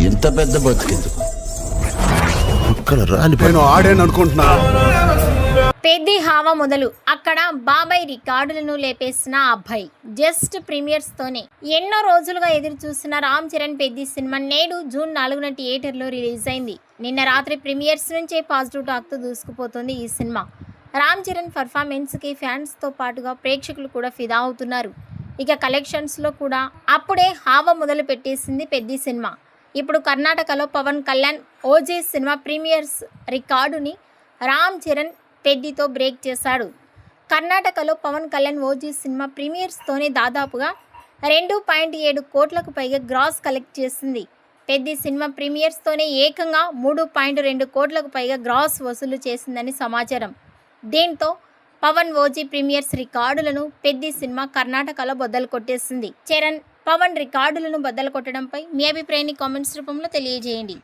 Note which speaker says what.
Speaker 1: ఇంత పెద్ద బతుకెందుకు
Speaker 2: ఇక్కడ రాని
Speaker 3: నేను ఆడాను అనుకుంటున్నా.
Speaker 4: పెద్ది హావా మొదలు అక్కడ బాబాయ్ రికార్డులను లేపేసిన అబ్బాయి జస్ట్ ప్రీమియర్స్ తోనే ఎన్నో రోజులుగా ఎదురు చూసిన రామ్ చరణ్ పెద్ది సినిమా నేడు జూన్ 4న థియేటర్లో రిలీజ్ అయింది. నిన్న రాత్రి ప్రీమియర్స్ నుంచే పాజిటివ్ టాక్ తో దూసుకుపోతుంది ఈ సినిమా. రామ్ చరణ్ పర్ఫార్మెన్స్ కి ఫ్యాన్స్ తో పాటుగా ప్రేక్షకులు కూడా ఫిదా అవుతున్నారు. ఇక కలెక్షన్స్ లో కూడా అప్పుడే హావా మొదలు పెట్టేసింది పెద్ది సినిమా. ఇప్పుడు కర్ణాటకలో Pawan Kalyan OG cinema premieres రికార్డుని రామ్ చరణ్ పెద్దితో బ్రేక్ చేశాడు. కర్ణాటకలో పవన్ కళ్యాణ్ ఓజీ సినిమా ప్రీమియర్స్తోనే దాదాపుగా 2.7 కోట్లకు పైగా గ్రాస్ కలెక్ట్ చేసింది. పెద్ది సినిమా ప్రీమియర్స్తోనే ఏకంగా 3.2 కోట్లకు పైగా గ్రాస్ వసూలు చేసిందని సమాచారం. దీంతో పవన్ ఓజీ ప్రీమియర్స్ రికార్డులను పెద్ది సినిమా కర్ణాటకలో బద్దలు కొట్టేసింది. చరణ్ పవన్ రికార్డులను బద్దలు కొట్టడంపై మీ అభిప్రాయాన్ని కామెంట్స్ రూపంలో తెలియజేయండి.